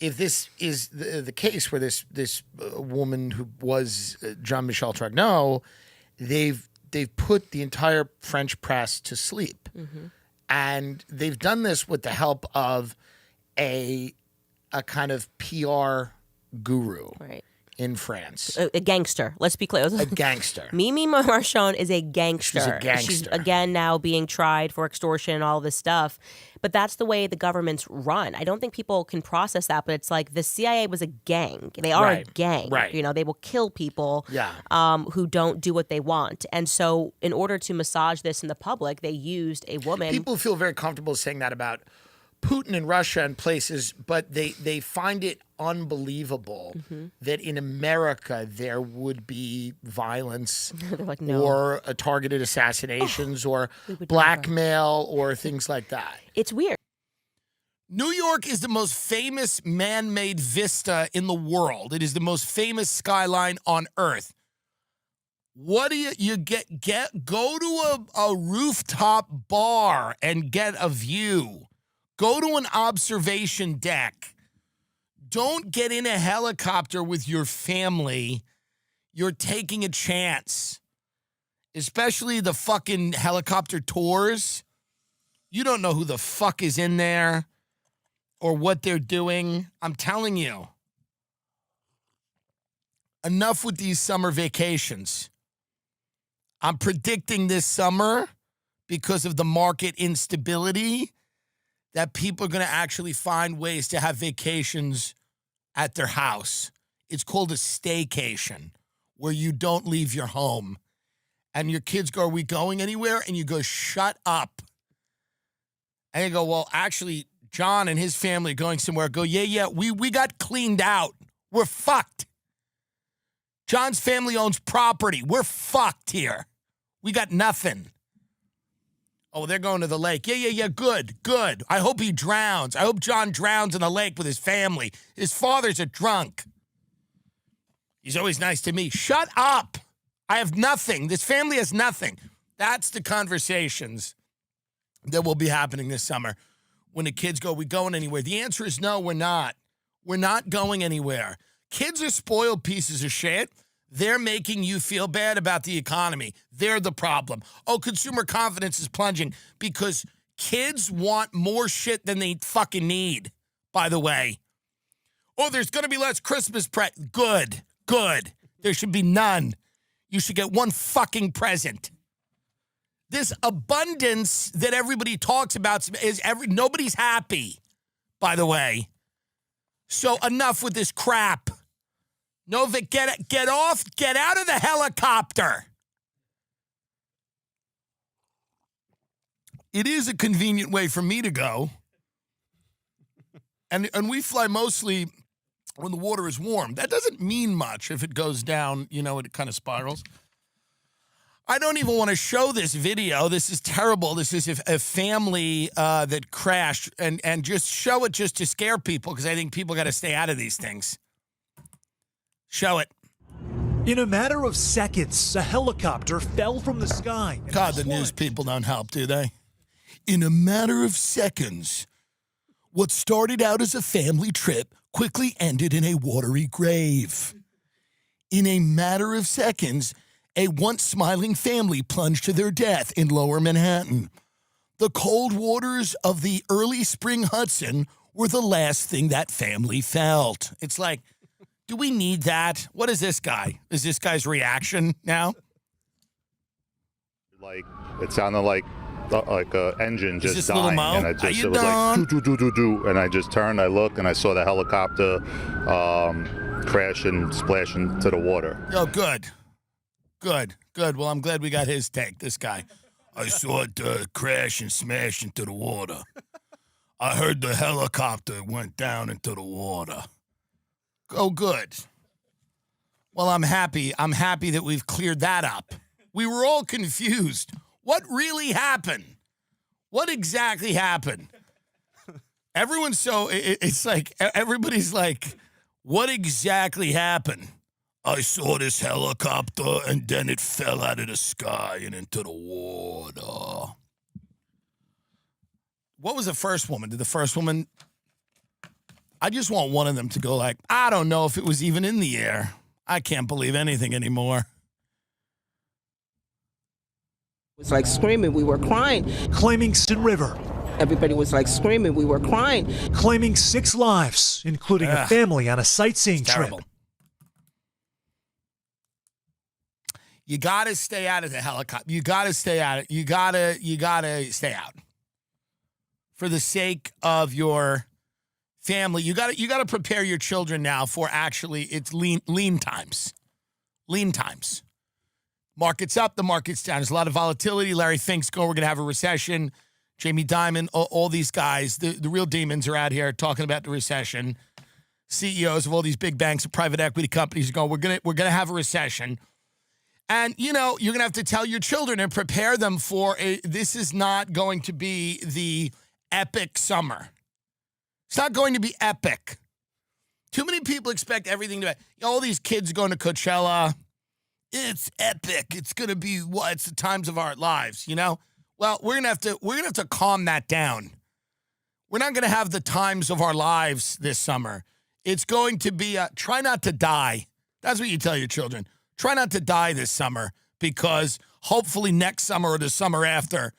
if this is the case where this woman who was Jean-Michel Tragno, they've put the entire French press to sleep. And they've done this with the help of a kind of PR guru in France. A gangster. Let's be clear. A gangster. Mimi Marchand is a gangster. She's a gangster. She's, again, now being tried for extortion and all this stuff. But that's the way the governments run. I don't think people can process that, but it's like the CIA was a gang. They are a gang. Right. You know, they will kill people Yeah. who don't do what they want. And so in order to massage this in the public, they used a woman. People feel very comfortable saying that about Putin in Russia and places, but they find it unbelievable that in America there would be violence They're like, no. or targeted assassinations or blackmail or things like that. It's weird. New York is the most famous man-made vista in the world. It is the most famous skyline on Earth. What do you get? Go to a rooftop bar and get a view. Go to an observation deck. Don't get in a helicopter with your family. You're taking a chance. Especially the fucking helicopter tours. You don't know who the fuck is in there or what they're doing. I'm telling you. Enough with these summer vacations. I'm predicting this summer, because of the market instability, that people are going to actually find ways to have vacations at their house. It's called a staycation, where you don't leave your home. And your kids go, are we going anywhere? And you go, shut up. And they go, well, actually, John and his family are going somewhere. I go, yeah, we got cleaned out. We're fucked. John's family owns property. We're fucked here. We got nothing. Oh, they're going to the lake. Yeah, good. I hope he drowns. I hope John drowns in the lake with his family. His father's a drunk. He's always nice to me. Shut up. I have nothing. This family has nothing. That's the conversations that will be happening this summer. When the kids go, we going anywhere? The answer is no, we're not. We're not going anywhere. Kids are spoiled pieces of shit. They're making you feel bad about the economy. They're the problem. Oh, consumer confidence is plunging because kids want more shit than they fucking need, by the way. Oh, there's going to be less Christmas Good. There should be none. You should get one fucking present. This abundance that everybody talks about is nobody's happy, by the way. So enough with this crap. Novik, get off, get out of the helicopter. It is a convenient way for me to go. And we fly mostly when the water is warm. That doesn't mean much if it goes down, it kind of spirals. I don't even want to show this video. This is terrible. This is a family that crashed, and just show it just to scare people, because I think people got to stay out of these things. Show it. In a matter of seconds, a helicopter fell from the sky. God, the news people don't help, do they? In a matter of seconds, what started out as a family trip quickly ended in a watery grave. In a matter of seconds, a once smiling family plunged to their death in Lower Manhattan. The cold waters of the early spring Hudson were the last thing that family felt. It's like, do we need that? What is this guy? Is this guy's reaction now? Like, it sounded like a engine just this Little dying, Mo? and I just it was like do, and I just turned, I looked, and I saw the helicopter crash and splash into the water. Oh, good. Well, I'm glad we got his take. This guy, I saw it crash and smash into the water. I heard the helicopter went down into the water. Oh, good. Well, I'm happy. I'm happy that we've cleared that up. We were all confused. What really happened? What exactly happened? Everyone's it's like, everybody's like, what exactly happened? I saw this helicopter and then it fell out of the sky and into the water. What was the first woman? Did the first woman I just want one of them to go like, I don't know if it was even in the air. I can't believe anything anymore. It was like screaming, we were crying. Claiming Sin River. Everybody was like screaming, we were crying. Claiming 6 lives, including a family on a sightseeing trip. Terrible. You got to stay out of the helicopter. You got to stay out of it. You got to stay out. For the sake of your family, you got to prepare your children now for actually it's lean times. Lean times. Market's up, the market's down. There's a lot of volatility. Larry Fink's going, we're going to have a recession. Jamie Dimon, all these guys, the real demons are out here talking about the recession. CEOs of all these big banks and private equity companies are going, we're gonna have a recession. And, you know, you're going to have to tell your children and prepare them for this is not going to be the epic summer. It's not going to be epic. Too many people expect everything to be, all these kids going to Coachella. It's epic. It's going to be it's the times of our lives, you know? Well, we're going to have to calm that down. We're not going to have the times of our lives this summer. It's going to be try not to die. That's what you tell your children. Try not to die this summer because hopefully next summer or the summer after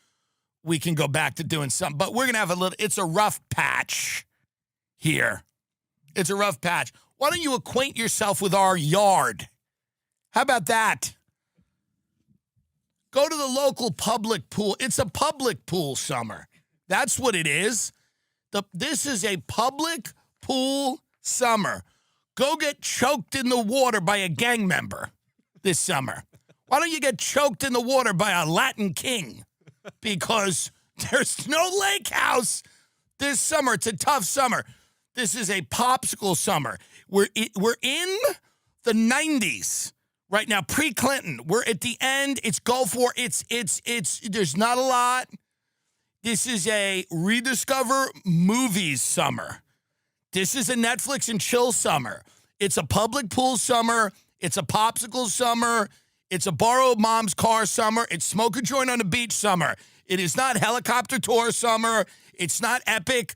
we can go back to doing something. But we're going to have it's a rough patch here. It's a rough patch. Why don't you acquaint yourself with our yard? How about that? Go to the local public pool. It's a public pool summer. That's what it is. This is a public pool summer. Go get choked in the water by a gang member this summer. Why don't you get choked in the water by a Latin king? Because there's no lake house this summer. It's a tough summer. This is a popsicle summer. We're in the 90s right now, pre-Clinton. We're at the end. It's Gulf War. It's there's not a lot. This is a rediscover movies summer. This is a Netflix and chill summer. It's a public pool summer. It's a popsicle summer. It's a borrow mom's car summer. It's smoke a joint on the beach summer. It is not helicopter tour summer. It's not epic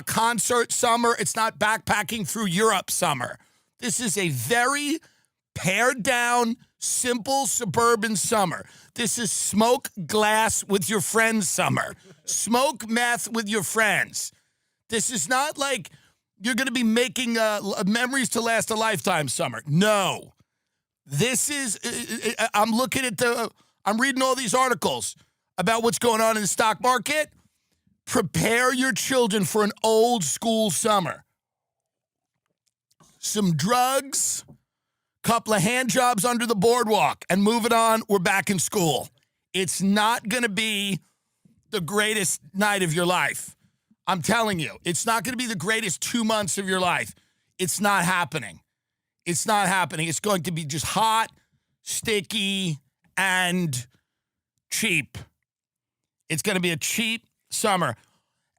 concert summer. It's not backpacking through Europe summer. This is a very pared down, simple suburban summer. This is smoke glass with your friends summer. Smoke meth with your friends. This is not like you're going to be making memories to last a lifetime summer. No. This is, I'm reading all these articles about what's going on in the stock market. Prepare your children for an old school summer. Some drugs, couple of hand jobs under the boardwalk, and move it on. We're back in school. It's not going to be the greatest night of your life. I'm telling you, it's not going to be the greatest 2 months of your life. It's not happening. It's not happening. It's going to be just hot, sticky, and cheap. It's going to be a cheap summer.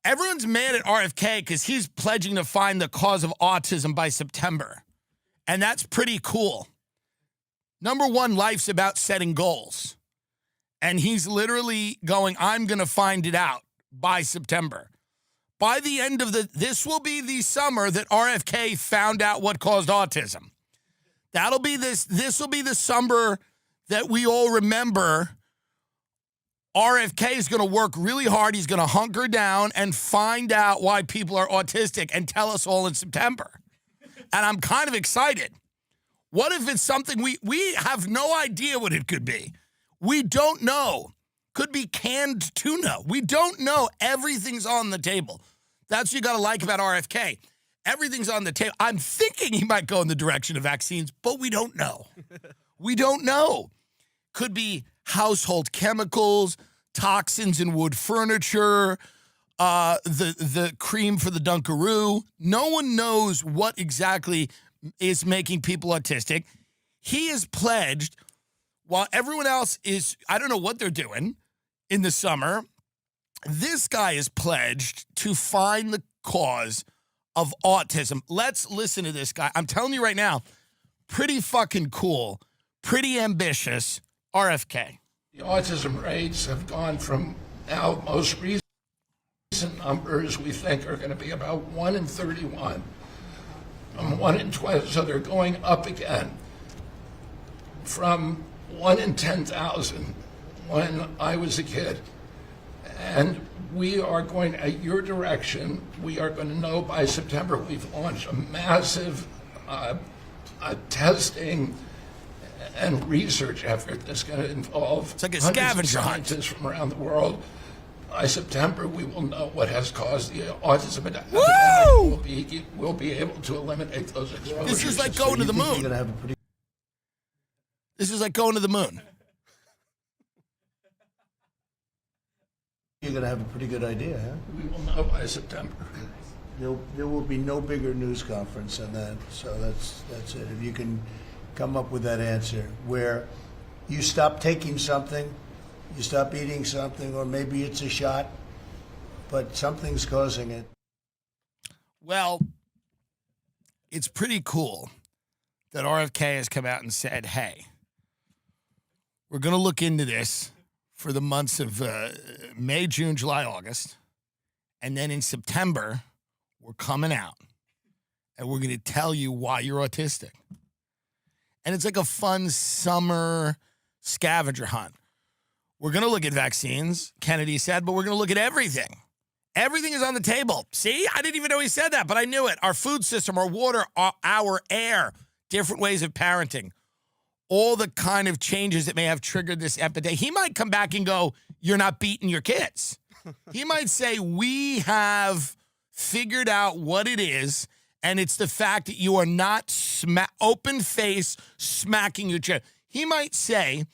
Everyone's mad at RFK because he's pledging to find the cause of autism by September. And that's pretty cool. Number one, life's about setting goals. And he's literally going, I'm going to find it out by September. By the end of this will be the summer that RFK found out what caused autism. This will be the summer that we all remember. RFK is going to work really hard. He's going to hunker down and find out why people are autistic and tell us all in September. And I'm kind of excited. What if it's something we have no idea what it could be? We don't know. Could be canned tuna. We don't know. Everything's on the table. That's what you got to like about RFK. Everything's on the table. I'm thinking he might go in the direction of vaccines, but we don't know. We don't know. Could be household chemicals, toxins in wood furniture, the cream for the Dunkaroo. No one knows what exactly is making people autistic. He is pledged, while everyone else is, I don't know what they're doing in the summer, this guy is pledged to find the cause of autism. Let's listen to this guy. I'm telling you right now, pretty fucking cool, pretty ambitious, RFK. The autism rates have gone from now most recent numbers we think are going to be about 1 in 31 from 1 in 12, so they're going up again. From 1 in 10,000 when I was a kid. And we are going, at your direction, we are going to know by September. We've launched a massive testing and research effort that's going to involve It's like a hundreds of scavenger hunt. scientists from around the world. By September, we will know what has caused the autism epidemic. We'll be able to eliminate those exposures. This is like going to the moon. This is like going to the moon. You're going to have a pretty good idea, huh? We will know by September. There will be no bigger news conference than that. So that's it. If you can come up with that answer where you stop taking something, you stop eating something, or maybe it's a shot, but something's causing it. Well, it's pretty cool that RFK has come out and said, hey, we're going to look into this for the months of May, June, July, August. And then in September, we're coming out and we're going to tell you why you're autistic. And it's like a fun summer scavenger hunt. We're going to look at vaccines, Kennedy said, but we're going to look at everything. Everything is on the table. See, I didn't even know he said that, but I knew it. Our food system, our water, our air, different ways of parenting, all the kind of changes that may have triggered this epidemic. He might come back and go, you're not beating your kids. He might say, we have figured out what it is, and it's the fact that you are not open face smacking your child. He might say,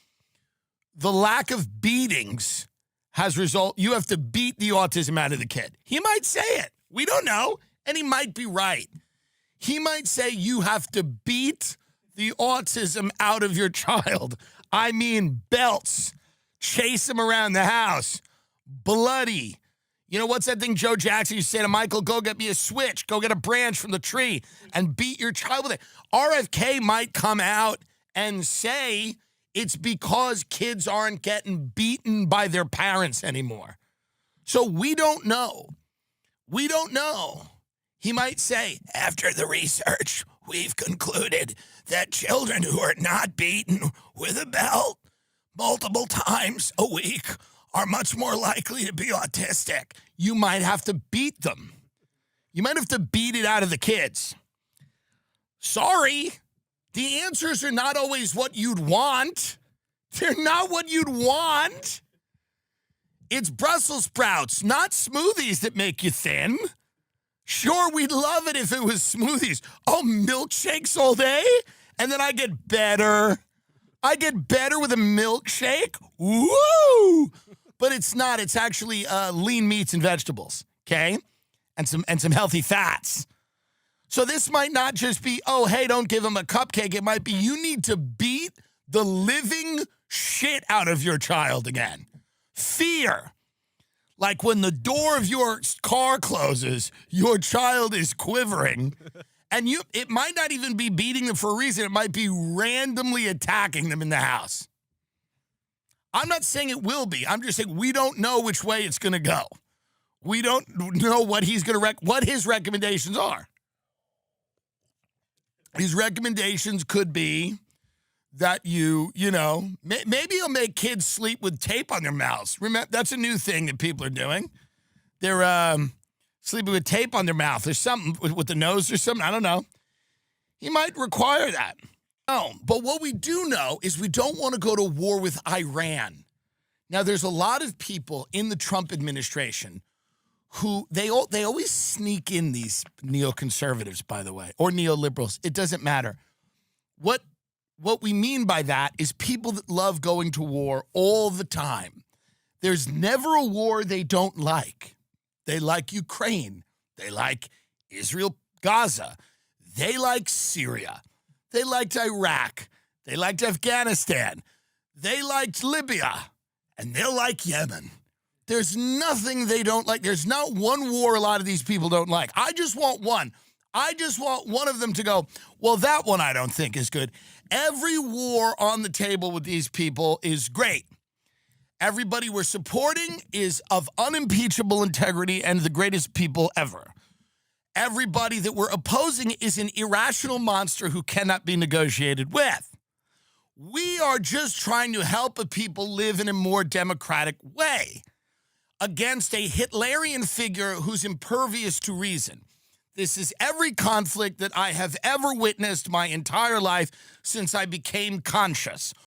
the lack of beatings has you have to beat the autism out of the kid. He might say it. We don't know. And he might be right. He might say you have to beat the autism out of your child. I mean, belts, chase him around the house, bloody. You know, what's that thing Joe Jackson used to say to Michael? Go get me a switch. Go get a branch from the tree and beat your child with it. RFK might come out and say, it's because kids aren't getting beaten by their parents anymore. So we don't know. We don't know. He might say, after the research, we've concluded that children who are not beaten with a belt multiple times a week are much more likely to be autistic. You might have to beat them. You might have to beat it out of the kids. Sorry. The answers are not always what you'd want. They're not what you'd want. It's Brussels sprouts, not smoothies that make you thin. Sure, we'd love it if it was smoothies. Oh, milkshakes all day? And then I get better. I get better with a milkshake? Woo! But it's not. It's actually lean meats and vegetables, okay? And some healthy fats. So this might not just be, oh, hey, don't give them a cupcake. It might be you need to beat the living shit out of your child again. Fear. Like when the door of your car closes, your child is quivering. And it might not even be beating them for a reason. It might be randomly attacking them in the house. I'm not saying it will be. I'm just saying we don't know which way it's going to go. We don't know what he's going to what his recommendations are. His recommendations could be that maybe he'll make kids sleep with tape on their mouths. Remember, that's a new thing that people are doing. They're sleeping with tape on their mouth or something with the nose or something. I don't know. He might require that. No, but what we do know is we don't want to go to war with Iran. Now, there's a lot of people in the Trump administration who they always sneak in these neoconservatives, by the way, or neoliberals. It doesn't matter. What we mean by that is people that love going to war all the time. There's never a war they don't like. They like Ukraine. They like Israel, Gaza. They like Syria. They liked Iraq. They liked Afghanistan. They liked Libya. And they'll like Yemen. There's nothing they don't like. There's not one war a lot of these people don't like. I just want one. I just want one of them to go, well, that one I don't think is good. Every war on the table with these people is great. Everybody we're supporting is of unimpeachable integrity and the greatest people ever. everybody that we're opposing is an irrational monster who cannot be negotiated with. We are just trying to help a people live in a more democratic way against a Hitlerian figure who's impervious to reason. This is every conflict that I have ever witnessed my entire life since I became conscious.